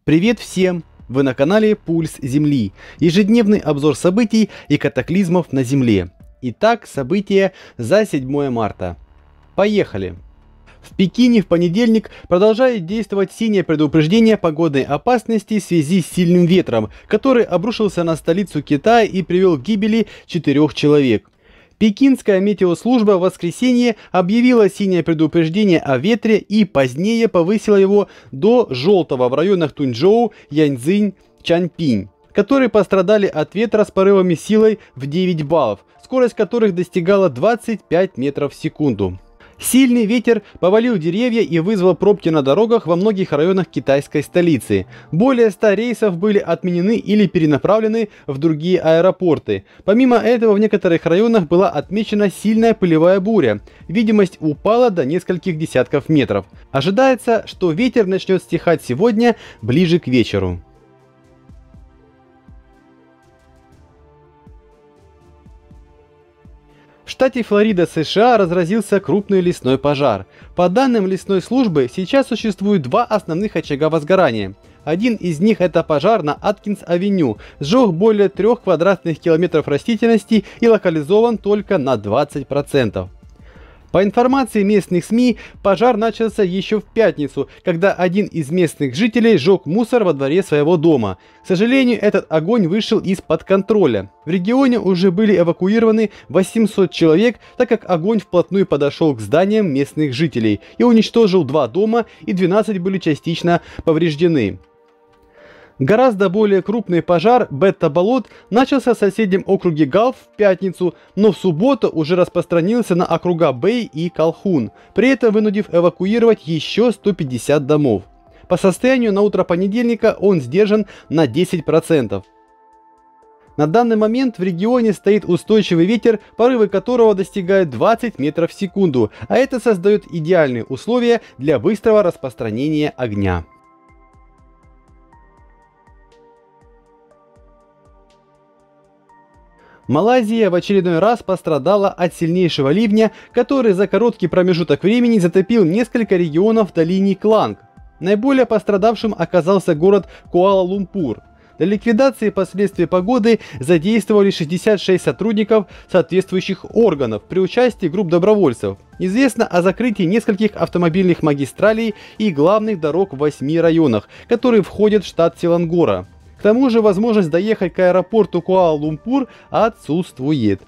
Привет всем! Вы на канале Пульс Земли. Ежедневный обзор событий и катаклизмов на Земле. Итак, события за 7 марта. Поехали! В Пекине в понедельник продолжает действовать синее предупреждение погодной опасности в связи с сильным ветром, который обрушился на столицу Китая и привел к гибели 4 человек. Пекинская метеослужба в воскресенье объявила синее предупреждение о ветре и позднее повысила его до желтого в районах Тунчжоу, Яньцзинь, Чанпинь, которые пострадали от ветра с порывами силой в 9 баллов, скорость которых достигала 25 метров в секунду. Сильный ветер повалил деревья и вызвал пробки на дорогах во многих районах китайской столицы. Более 100 рейсов были отменены или перенаправлены в другие аэропорты. Помимо этого, в некоторых районах была отмечена сильная пылевая буря. Видимость упала до нескольких десятков метров. Ожидается, что ветер начнет стихать сегодня ближе к вечеру. В штате Флорида, США, разразился крупный лесной пожар. По данным лесной службы, сейчас существует 2 основных очага возгорания. Один из них — это пожар на Аткинс-авеню, сжег более 3 квадратных километров растительности и локализован только на 20%. По информации местных СМИ, пожар начался еще в пятницу, когда один из местных жителей сжег мусор во дворе своего дома. К сожалению, этот огонь вышел из-под контроля. В регионе уже были эвакуированы 800 человек, так как огонь вплотную подошел к зданиям местных жителей и уничтожил 2 дома, и 12 были частично повреждены. Гораздо более крупный пожар бета-болот начался в соседнем округе Галф в пятницу, но в субботу уже распространился на округа Бэй и Калхун, при этом вынудив эвакуировать еще 150 домов. По состоянию на утро понедельника он сдержан на 10%. На данный момент в регионе стоит устойчивый ветер, порывы которого достигают 20 метров в секунду, а это создает идеальные условия для быстрого распространения огня. Малайзия в очередной раз пострадала от сильнейшего ливня, который за короткий промежуток времени затопил несколько регионов в долине Кланг. Наиболее пострадавшим оказался город Куала-Лумпур. Для ликвидации последствий погоды задействовали 66 сотрудников соответствующих органов при участии групп добровольцев. Известно о закрытии нескольких автомобильных магистралей и главных дорог в 8 районах, которые входят в штат Селангора. К тому же возможность доехать к аэропорту Куала-Лумпур отсутствует.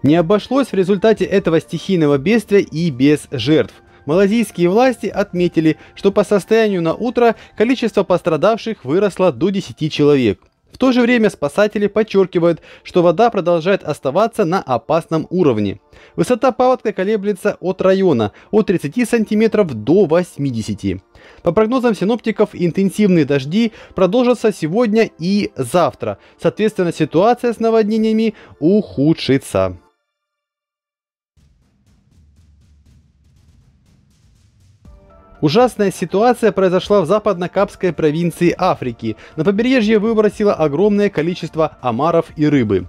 Не обошлось в результате этого стихийного бедствия и без жертв. Малайзийские власти отметили, что по состоянию на утро количество пострадавших выросло до 10 человек. В то же время спасатели подчеркивают, что вода продолжает оставаться на опасном уровне. Высота паводка колеблется от района от 30 см до 80 см. По прогнозам синоптиков, интенсивные дожди продолжатся сегодня и завтра. Соответственно, ситуация с наводнениями ухудшится. Ужасная ситуация произошла в западно-капской провинции Африки. На побережье выбросило огромное количество омаров и рыбы.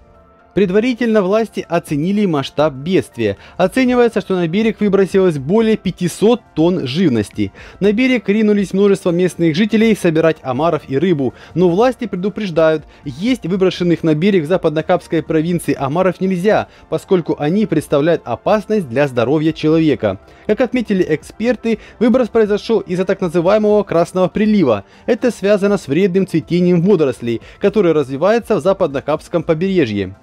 Предварительно власти оценили масштаб бедствия. Оценивается, что на берег выбросилось более 500 тонн живности. На берег ринулись множество местных жителей собирать омаров и рыбу, но власти предупреждают, есть выброшенных на берег в западно-капской провинции омаров нельзя, поскольку они представляют опасность для здоровья человека. Как отметили эксперты, выброс произошел из-за так называемого красного прилива. Это связано с вредным цветением водорослей, которые развиваются в западно-капском побережье.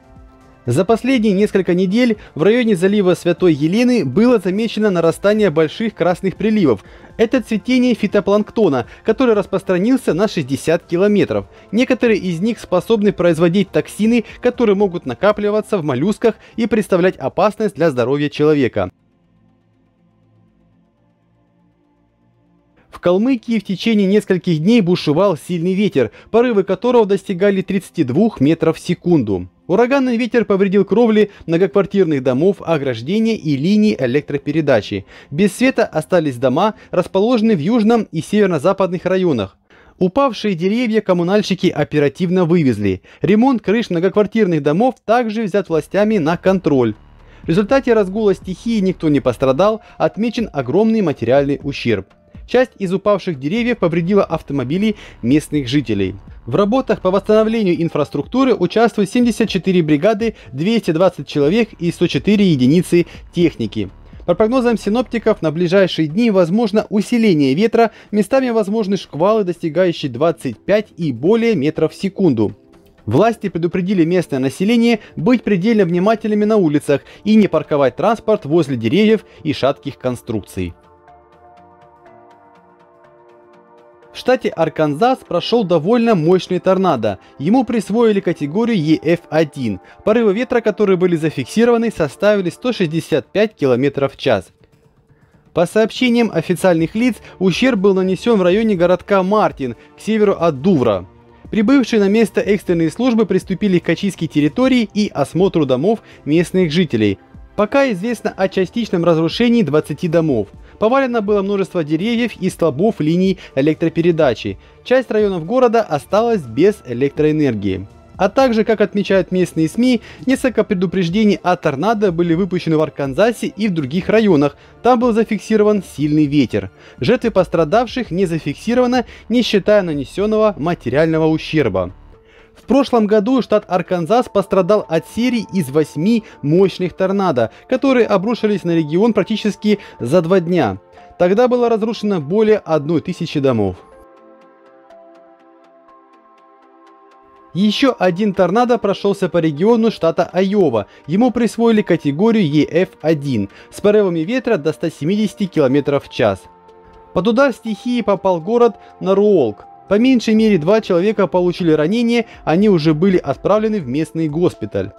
За последние несколько недель в районе залива Святой Елены было замечено нарастание больших красных приливов. Это цветение фитопланктона, который распространился на 60 километров. Некоторые из них способны производить токсины, которые могут накапливаться в моллюсках и представлять опасность для здоровья человека. В Калмыкии в течение нескольких дней бушевал сильный ветер, порывы которого достигали 32 метров в секунду. Ураганный ветер повредил кровли многоквартирных домов, ограждения и линии электропередачи. Без света остались дома, расположенные в южном и северо-западных районах. Упавшие деревья коммунальщики оперативно вывезли. Ремонт крыш многоквартирных домов также взят властями на контроль. В результате разгула стихии никто не пострадал, отмечен огромный материальный ущерб. Часть из упавших деревьев повредила автомобили местных жителей. В работах по восстановлению инфраструктуры участвуют 74 бригады, 220 человек и 104 единицы техники. По прогнозам синоптиков, на ближайшие дни возможно усиление ветра, местами возможны шквалы, достигающие 25 и более метров в секунду. Власти предупредили местное население быть предельно внимательными на улицах и не парковать транспорт возле деревьев и шатких конструкций. В штате Арканзас прошел довольно мощный торнадо. Ему присвоили категорию EF1. Порывы ветра, которые были зафиксированы, составили 165 км в час. По сообщениям официальных лиц, ущерб был нанесен в районе городка Мартин, к северу от Дувра. Прибывшие на место экстренные службы приступили к очистке территории и осмотру домов местных жителей. Пока известно о частичном разрушении 20 домов. Повалено было множество деревьев и столбов линий электропередачи. Часть районов города осталась без электроэнергии. А также, как отмечают местные СМИ, несколько предупреждений о торнадо были выпущены в Арканзасе и в других районах. Там был зафиксирован сильный ветер. Жертвы пострадавших не зафиксировано, не считая нанесенного материального ущерба. В прошлом году штат Арканзас пострадал от серии из 8 мощных торнадо, которые обрушились на регион практически за 2 дня. Тогда было разрушено более 1000 домов. Еще один торнадо прошелся по региону штата Айова. Ему присвоили категорию EF1 с порывами ветра до 170 км в час. Под удар стихии попал город Норволк. По меньшей мере 2 человека получили ранения, они уже были отправлены в местный госпиталь.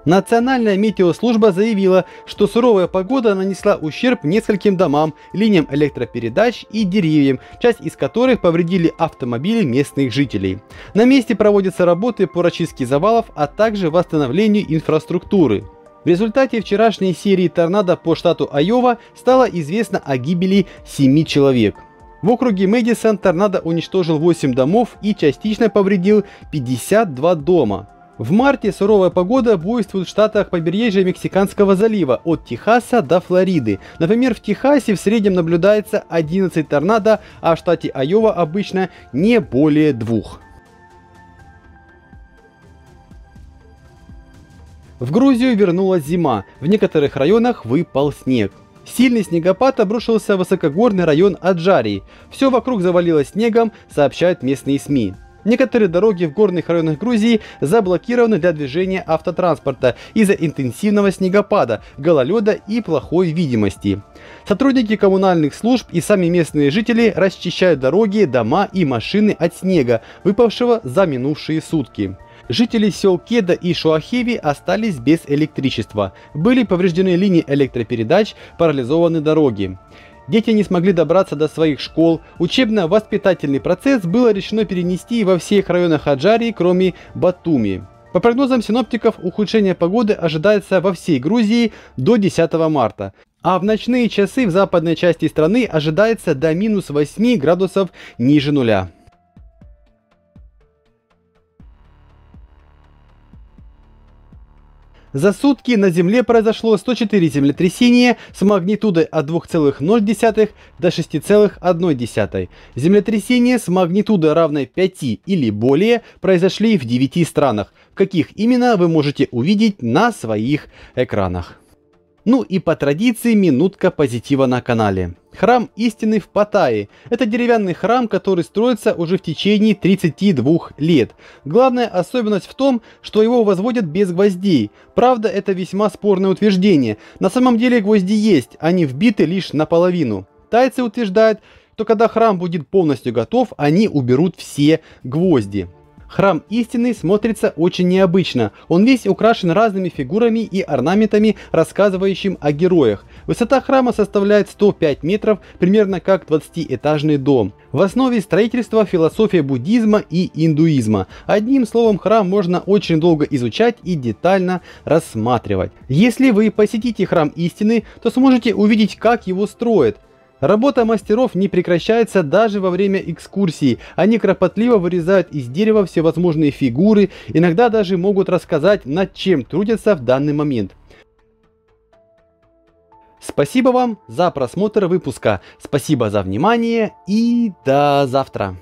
Национальная метеослужба заявила, что суровая погода нанесла ущерб нескольким домам, линиям электропередач и деревьям, часть из которых повредили автомобили местных жителей. На месте проводятся работы по расчистке завалов, а также восстановлению инфраструктуры. В результате вчерашней серии торнадо по штату Айова стало известно о гибели 7 человек. В округе Мэдисон торнадо уничтожил 8 домов и частично повредил 52 дома. В марте суровая погода буйствует в штатах побережья Мексиканского залива от Техаса до Флориды. Например, в Техасе в среднем наблюдается 11 торнадо, а в штате Айова обычно не более 2. В Грузию вернулась зима, в некоторых районах выпал снег. Сильный снегопад обрушился в высокогорный район Аджарии. Все вокруг завалилось снегом, сообщают местные СМИ. Некоторые дороги в горных районах Грузии заблокированы для движения автотранспорта из-за интенсивного снегопада, гололеда и плохой видимости. Сотрудники коммунальных служб и сами местные жители расчищают дороги, дома и машины от снега, выпавшего за минувшие сутки. Жители сел Кеда и Шуахеви остались без электричества. Были повреждены линии электропередач, парализованы дороги. Дети не смогли добраться до своих школ. Учебно-воспитательный процесс было решено перенести во всех районах Аджарии, кроме Батуми. По прогнозам синоптиков, ухудшение погоды ожидается во всей Грузии до 10 марта. А в ночные часы в западной части страны ожидается до минус 8 градусов ниже нуля. За сутки на Земле произошло 104 землетрясения с магнитудой от 2,0 до 6,1. Землетрясения с магнитудой равной 5 или более произошли в 9 странах. В каких именно, вы можете увидеть на своих экранах. Ну и по традиции минутка позитива на канале. Храм истины в Паттайе. Это деревянный храм, который строится уже в течение 32 лет. Главная особенность в том, что его возводят без гвоздей. Правда, это весьма спорное утверждение. На самом деле гвозди есть, они вбиты лишь наполовину. Тайцы утверждают, что когда храм будет полностью готов, они уберут все гвозди. Храм истины смотрится очень необычно. Он весь украшен разными фигурами и орнаментами, рассказывающим о героях. Высота храма составляет 105 метров, примерно как 20-этажный дом. В основе строительства философия буддизма и индуизма. Одним словом, храм можно очень долго изучать и детально рассматривать. Если вы посетите храм истины, то сможете увидеть, как его строят. Работа мастеров не прекращается даже во время экскурсии. Они кропотливо вырезают из дерева всевозможные фигуры, иногда даже могут рассказать, над чем трудятся в данный момент. Спасибо вам за просмотр выпуска, спасибо за внимание и до завтра.